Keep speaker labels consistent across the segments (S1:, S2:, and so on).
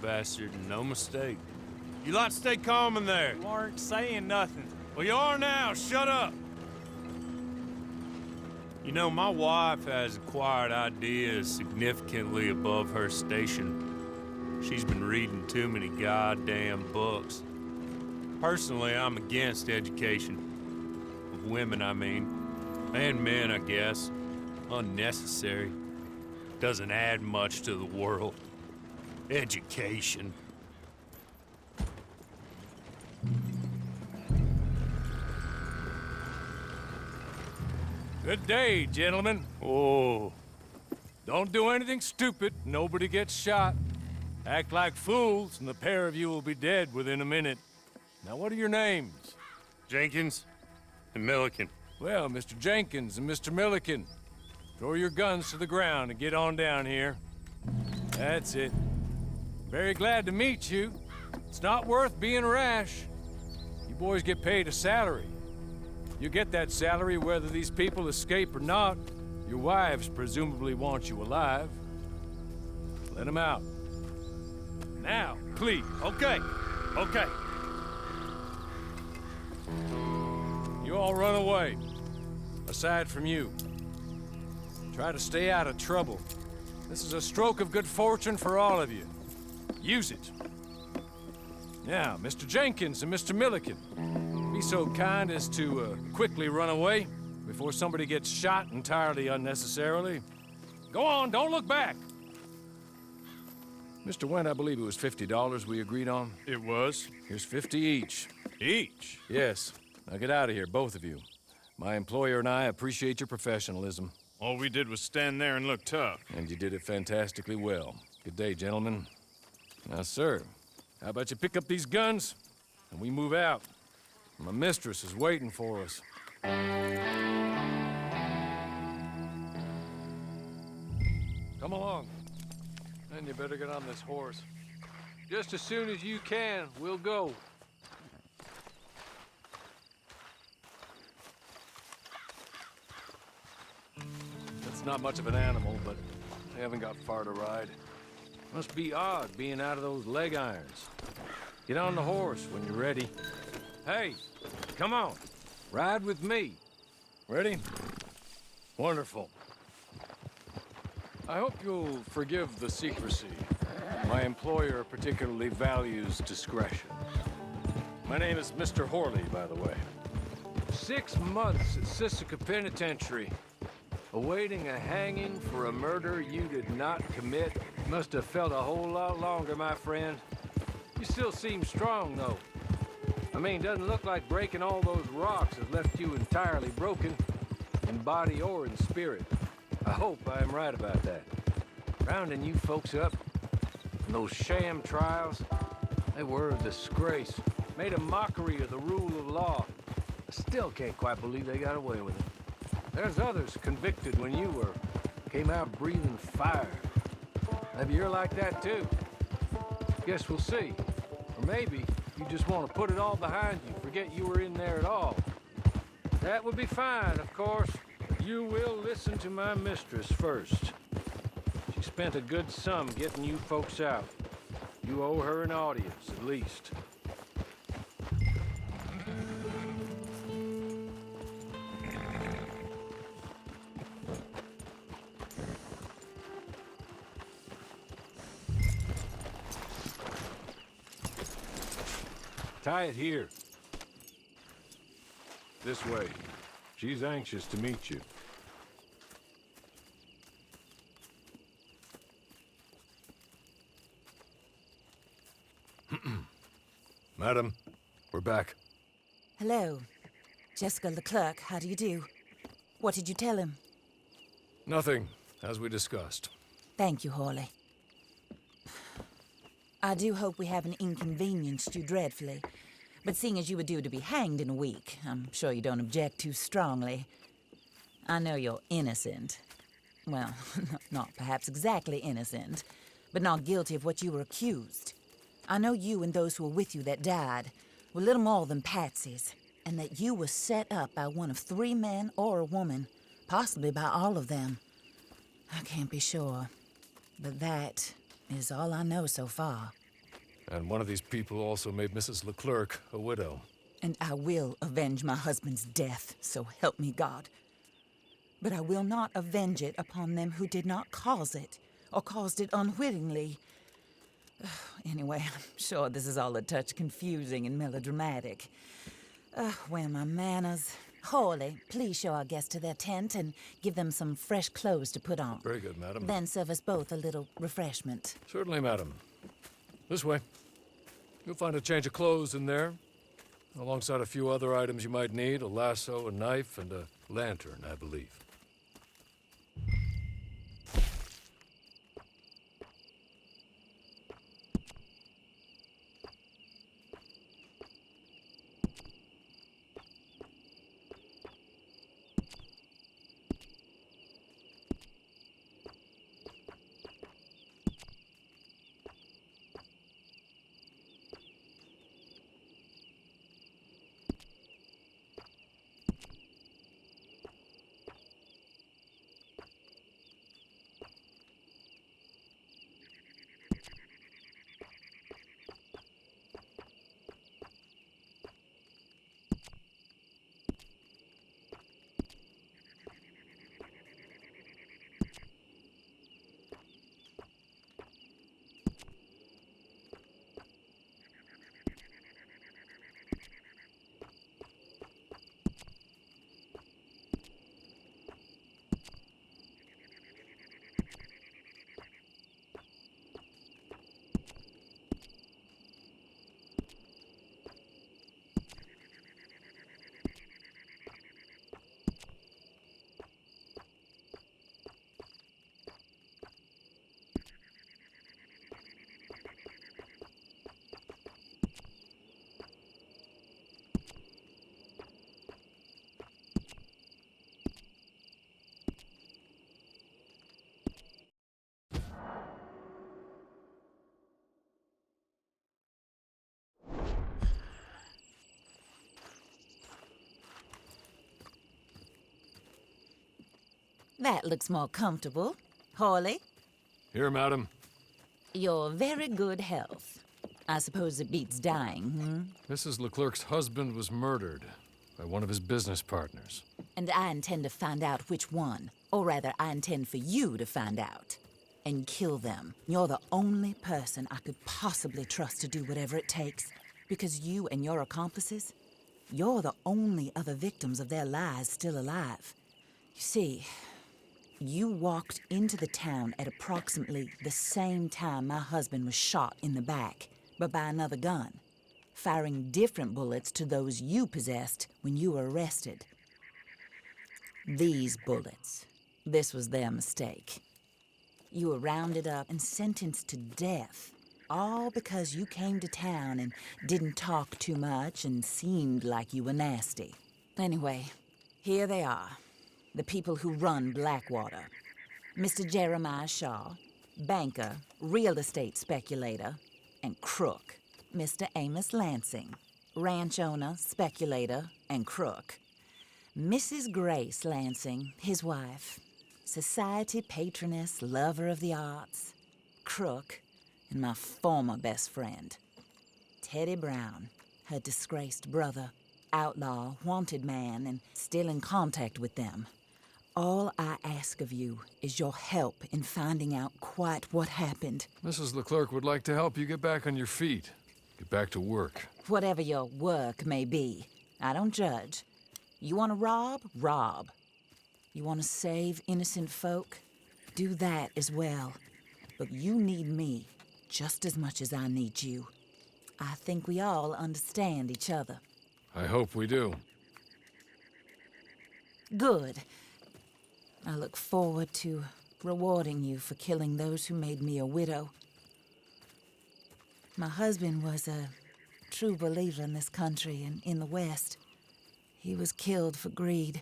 S1: bastard, and no mistake. You lot stay calm in there.
S2: You aren't saying nothing.
S1: Well, you are now. Shut up. You know, my wife has acquired ideas significantly above her station. She's been reading too many goddamn books. Personally, I'm against education. Of women, I mean. And men, I guess. Unnecessary. Doesn't add much to the world. Education.
S3: Good day, gentlemen.
S1: Oh.
S3: Don't do anything stupid. Nobody gets shot. Act like fools, and the pair of you will be dead within a minute. Now, what are your names?
S1: Jenkins and Milliken.
S3: Well, Mr. Jenkins and Mr. Milliken, throw your guns to the ground and get on down here. That's it. Very glad to meet you. It's not worth being rash. You boys get paid a salary. You get that salary whether these people escape or not. Your wives presumably want you alive. Let them out. Now, please.
S1: Okay.
S3: You all run away. Aside from you. Try to stay out of trouble. This is a stroke of good fortune for all of you. Use it. Now, Mr. Jenkins and Mr. Milliken, be so kind as to quickly run away before somebody gets shot entirely unnecessarily. Go on, don't look back. Mr. Wendt, I believe it was $50 we agreed on.
S1: It was.
S3: Here's 50 each.
S1: Each?
S3: Yes. Now get out of here, both of you. My employer and I appreciate your professionalism.
S1: All we did was stand there and look tough.
S3: And you did it fantastically well. Good day, gentlemen. Now, sir, how about you pick up these guns and we move out? My mistress is waiting for us. Come along. And you better get on this horse. Just as soon as you can, we'll go. That's not much of an animal, but they haven't got far to ride. Must be odd being out of those leg irons. Get on the horse when you're ready. Hey, come on. Ride with me. Ready? Wonderful. I hope you'll forgive the secrecy. My employer particularly values discretion. My name is Mr. Horley, by the way. 6 months at Sisika Penitentiary, awaiting a hanging for a murder you did not commit. Must have felt a whole lot longer, my friend. You still seem strong, though. I mean, doesn't look like breaking all those rocks has left you entirely broken, in body or in spirit. I hope I am right about that. Rounding you folks up, and those sham trials, they were a disgrace. Made a mockery of the rule of law. I still can't quite believe they got away with it. There's others convicted when you were. Came out breathing fire. Maybe you're like that too. Guess we'll see. Or maybe you just want to put it all behind you, forget you were in there at all. That would be fine, of course. You will listen to my mistress first. She spent a good sum getting you folks out. You owe her an audience, at least. Tie it here. This way. She's anxious to meet you. Madam, we're back.
S4: Hello. Jessica Leclerc, how do you do? What did you tell him?
S3: Nothing, as we discussed.
S4: Thank you, Hawley. I do hope we haven't inconvenienced you dreadfully. But seeing as you were due to be hanged in a week, I'm sure you don't object too strongly. I know you're innocent. Well, not perhaps exactly innocent, but not guilty of what you were accused. I know you and those who were with you that died were little more than patsies, and that you were set up by one of 3 men or a woman, possibly by all of them. I can't be sure, but that is all I know so far.
S3: And one of these people also made Mrs. Leclerc a widow.
S4: And I will avenge my husband's death, so help me God. But I will not avenge it upon them who did not cause it, or caused it unwittingly. Anyway, I'm sure this is all a touch confusing and melodramatic. Where are my manners? Hawley, please show our guests to their tent and give them some fresh clothes to put on.
S3: Very good, madam.
S4: Then serve us both a little refreshment.
S3: Certainly, madam. This way. You'll find a change of clothes in there, alongside a few other items you might need, a lasso, a knife, and a lantern, I believe.
S4: That looks more comfortable. Hawley,
S3: Here, madam.
S4: your very good health. I suppose it beats dying,
S3: Mrs. Leclerc's husband was murdered by one of his business partners.
S4: And I intend to find out which one. Or rather, I intend for you to find out. And kill them. You're the only person I could possibly trust to do whatever it takes. Because you and your accomplices, you're the only other victims of their lies still alive. You see, you walked into the town at approximately the same time my husband was shot in the back, but by another gun, firing different bullets to those you possessed when you were arrested. These bullets, this was their mistake. You were rounded up and sentenced to death, all because you came to town and didn't talk too much and seemed like you were nasty. Anyway, here they are. The people who run Blackwater. Mr. Jeremiah Shaw, banker, real estate speculator, and crook. Mr. Amos Lansing, ranch owner, speculator, and crook. Mrs. Grace Lansing, his wife, society patroness, lover of the arts, crook, and my former best friend. Teddy Brown, her disgraced brother, outlaw, wanted man, and still in contact with them. All I ask of you is your help in finding out quite what happened.
S3: Mrs. Leclerc would like to help you get back on your feet. Get back to work.
S4: Whatever your work may be, I don't judge. You want to rob? Rob. You want to save innocent folk? Do that as well. But you need me just as much as I need you. I think we all understand each other.
S3: I hope we do.
S4: Good. I look forward to rewarding you for killing those who made me a widow. My husband was a true believer in this country and in the West. He was killed for greed.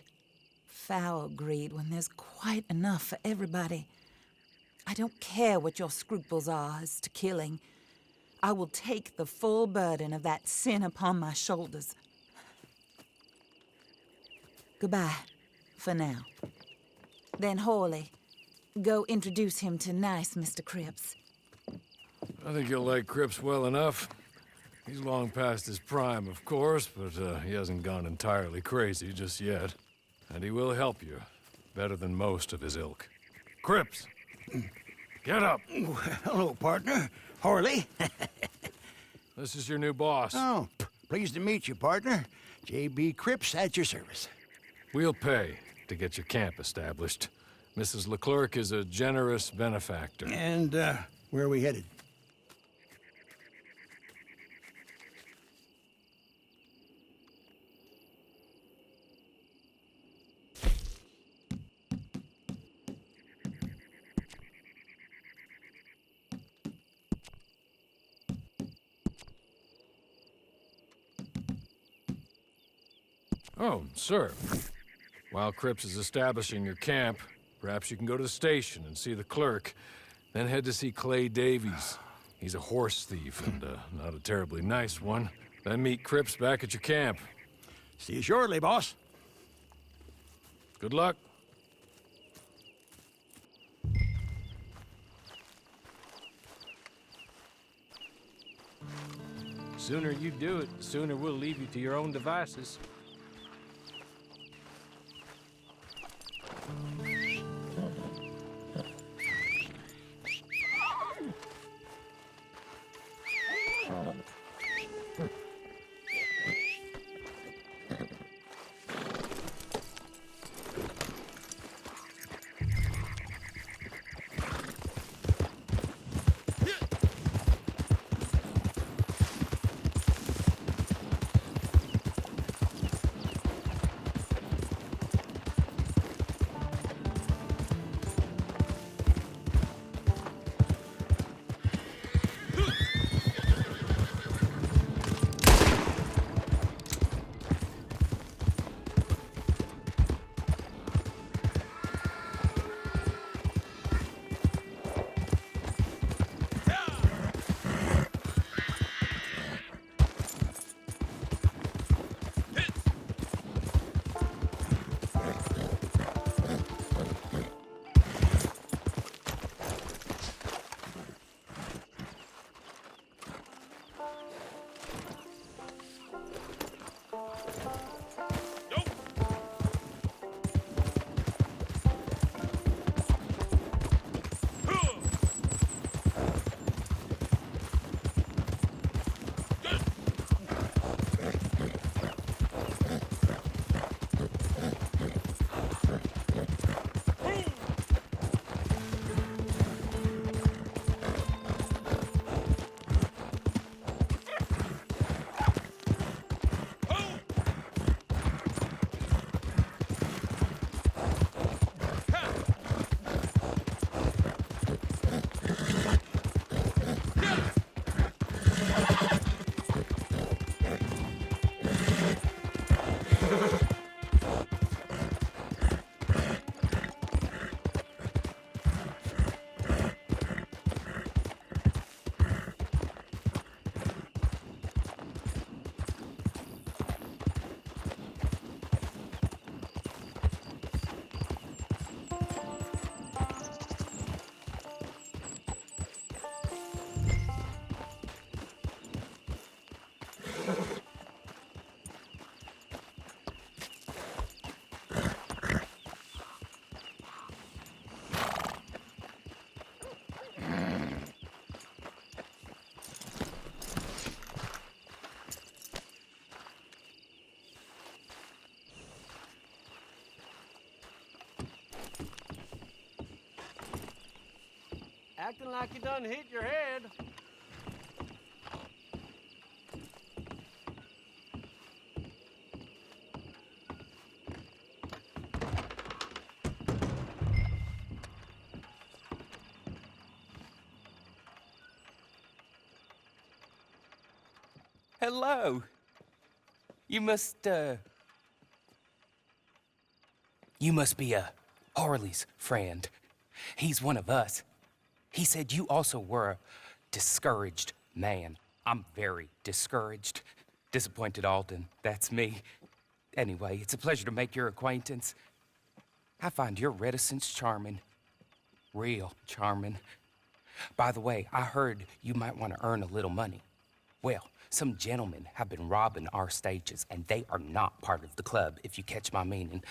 S4: Foul greed when there's quite enough for everybody. I don't care what your scruples are as to killing. I will take the full burden of that sin upon my shoulders. Goodbye, for now. Then Hawley, go introduce him to nice Mr. Cripps.
S3: I think you'll like Cripps well enough. He's long past his prime, of course, but he hasn't gone entirely crazy just yet. And he will help you, better than most of his ilk. Cripps! Get up!
S2: Hello, partner. Horley.
S3: This is your new boss.
S2: Oh, pleased to meet you, partner. J.B. Cripps at your service.
S3: We'll pay to get your camp established. Mrs. Leclerc is a generous benefactor.
S2: And, where are we headed?
S3: Oh, sir. While Cripps is establishing your camp, perhaps you can go to the station and see the clerk, then head to see Clay Davies. He's a horse thief, and not a terribly nice one. Then meet Cripps back at your camp.
S2: See you shortly, boss.
S3: Good luck.
S5: Sooner you do it, the sooner we'll leave you to your own devices. Acting like you done hit your head.
S6: Hello. You must be Harley's friend. He's one of us. He said you also were a discouraged man. I'm very discouraged. Disappointed Alden, that's me. Anyway, it's a pleasure to make your acquaintance. I find your reticence charming. Real charming. By the way, I heard you might want to earn a little money. Well, some gentlemen have been robbing our stages, and they are not part of the club, if you catch my meaning.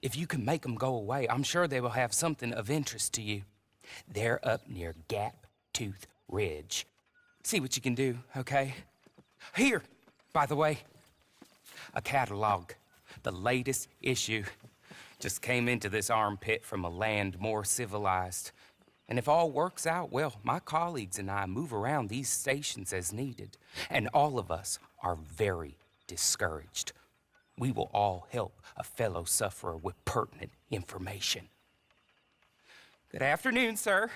S6: If you can make them go away, I'm sure they will have something of interest to you. They're up near Gap Tooth Ridge. See what you can do, okay? Here, by the way, a catalog. The latest issue. Just came into this armpit from a land more civilized. And if all works out, well, my colleagues and I move around these stations as needed. And all of us are very discouraged. We will all help a fellow sufferer with pertinent information. Good afternoon, sir.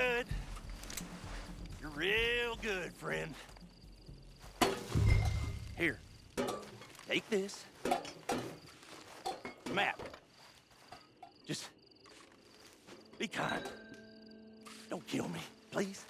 S7: good. You're real good, friend. Here, take this. Map. Just be kind. Don't kill me, please.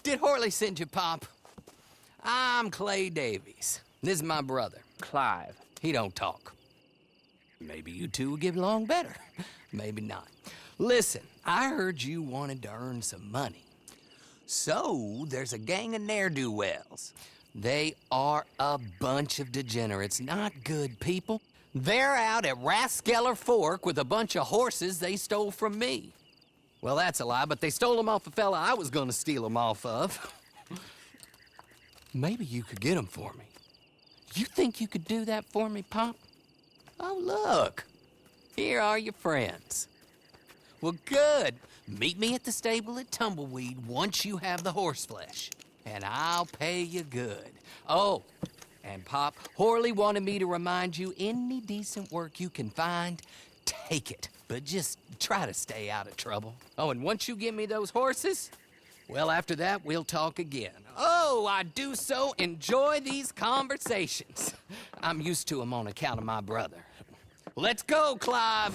S8: Did Horley send you, Pop? I'm Clay Davies. This is my brother,
S6: Clive.
S8: He don't talk. Maybe you two will get along better. Maybe not. Listen, I heard you wanted to earn some money. So, there's a gang of ne'er-do-wells. They are a bunch of degenerates, not good people. They're out at Raskeller Fork with a bunch of horses they stole from me. Well, that's a lie, but they stole them off a fella I was gonna steal them off of. Maybe you could get them for me. You think you could do that for me, Pop? Oh, look. Here are your friends. Well, good. Meet me at the stable at Tumbleweed once you have the horse flesh, and I'll pay you good. Oh, and Pop, Horley wanted me to remind you, any decent work you can find, take it. But just try to stay out of trouble. Oh, and once you give me those horses, well, after that, we'll talk again. Oh, I do so enjoy these conversations. I'm used to them on account of my brother. Let's go, Clive.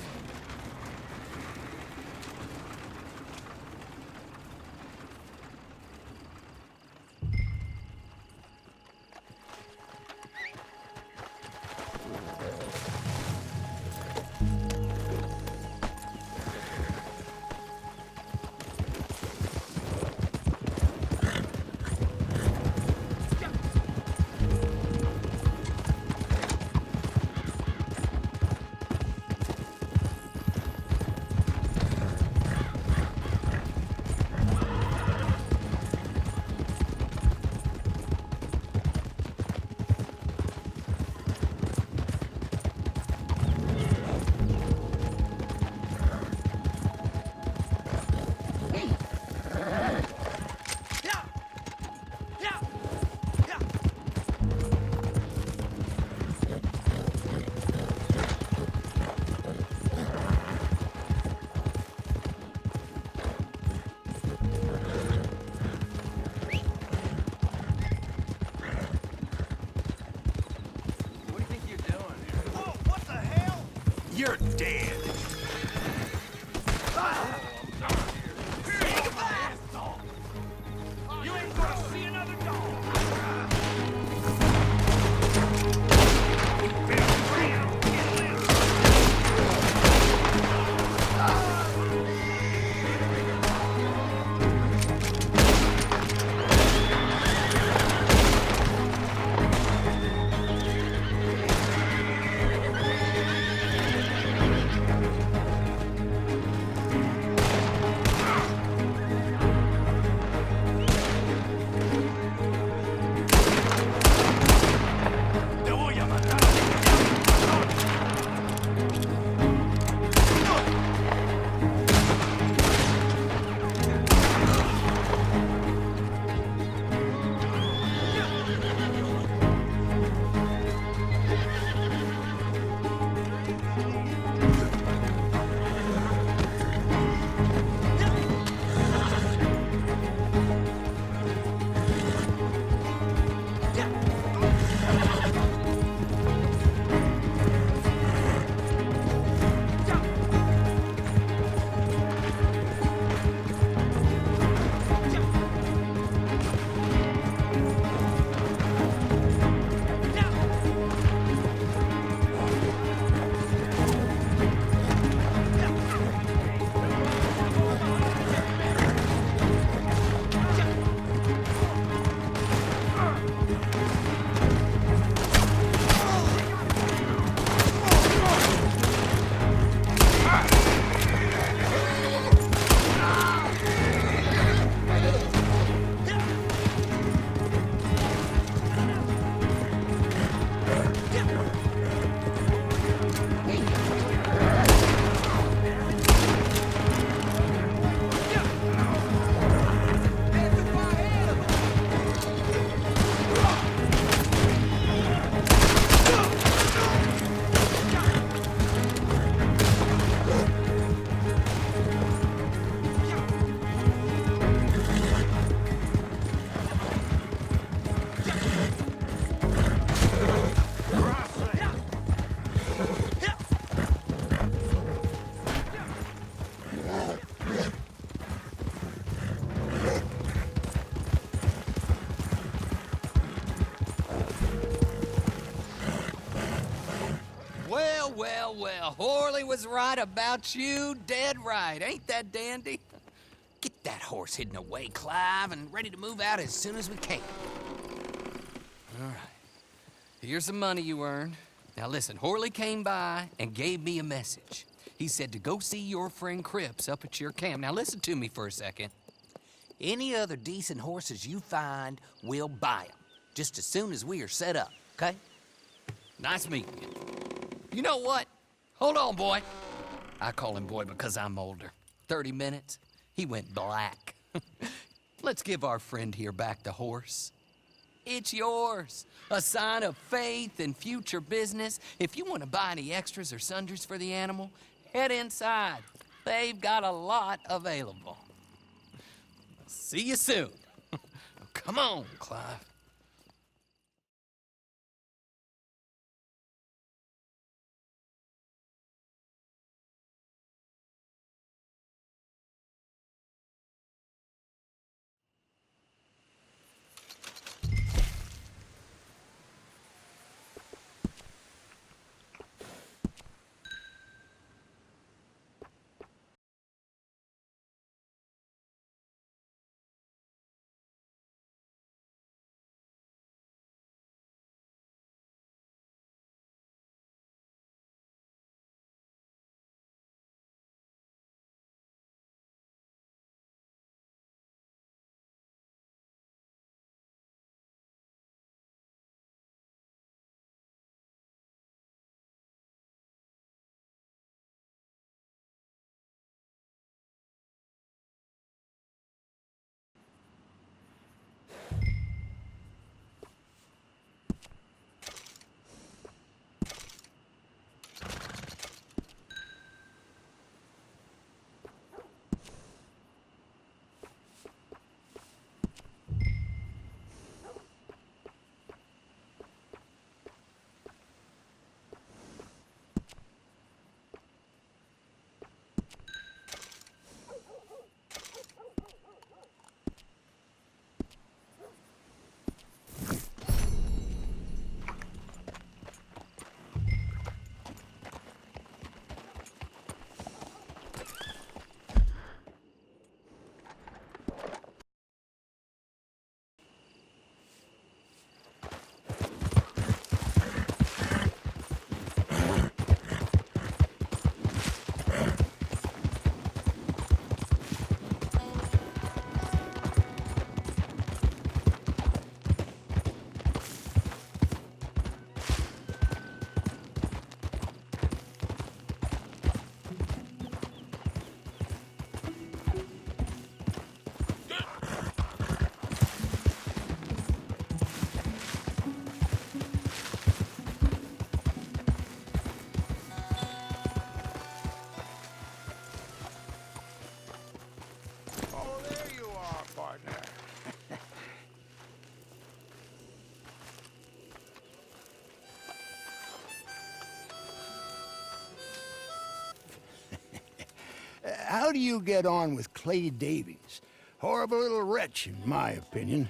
S7: You're dead. You ain't gonna see another dog.
S8: well, Horley was right about you, dead right. Ain't that dandy? Get that horse hidden away, Clive, and ready to move out as soon as we can. All right. Here's the money you earned. Now listen, Horley came by and gave me a message. He said to go see your friend Cripps up at your camp. Now listen to me for a second. Any other decent horses you find, we'll buy them. Just as soon as we are set up, okay? Nice meeting you. You know what? Hold on, boy. I call him boy because I'm older. 30 minutes, he went black. Let's give our friend here back the horse. It's yours. A sign of faith and future business. If you want to buy any extras or sundries for the animal, head inside. They've got a lot available. See you soon. Come on, Clive.
S2: Oh, there you are, partner. How do you get on with Clay Davies? Horrible little wretch, in my opinion.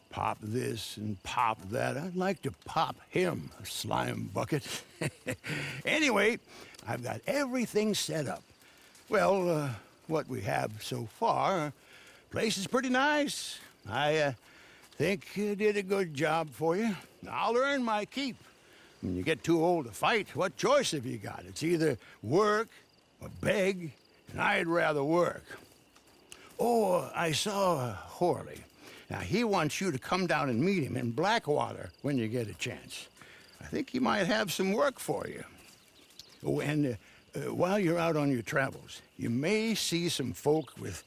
S2: Pop this and pop that. I'd like to pop him, a slime bucket. Anyway, I've got everything set up. Well, what we have so far, place is pretty nice. I think you did a good job for you. I'll earn my keep. When you get too old to fight, what choice have you got? It's either work or beg, and I'd rather work. Oh, I saw Horley. Now, he wants you to come down and meet him in Blackwater when you get a chance. I think he might have some work for you. Oh, and while you're out on your travels, you may see some folk with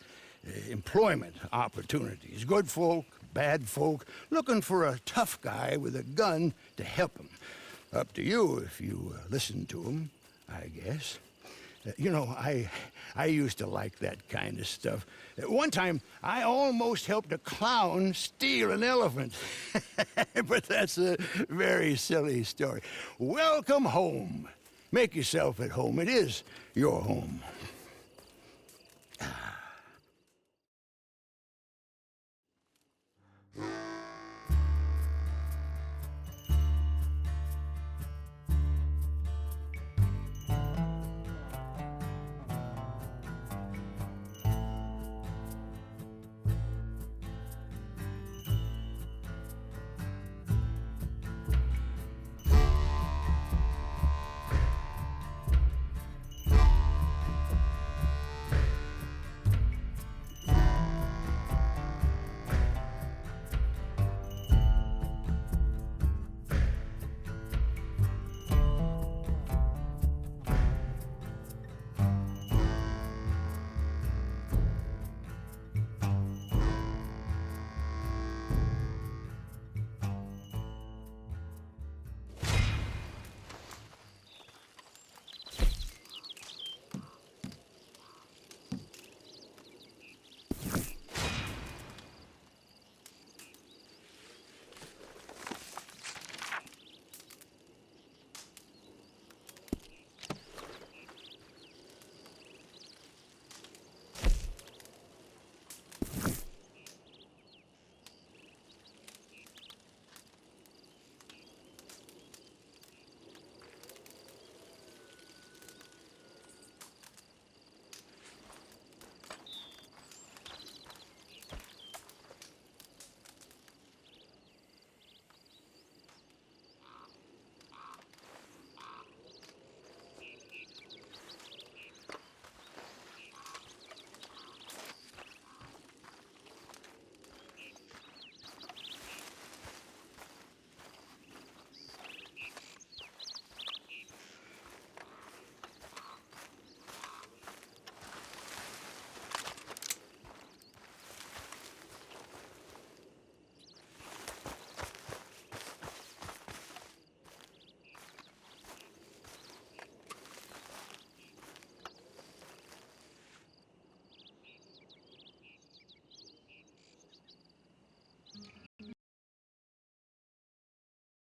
S2: employment opportunities. Good folk, bad folk, looking for a tough guy with a gun to help them. Up to you if you listen to them, I guess. You know, I used to like that kind of stuff. One time, I almost helped a clown steal an elephant. But that's a very silly story. Welcome home. Make yourself at home. It is your home.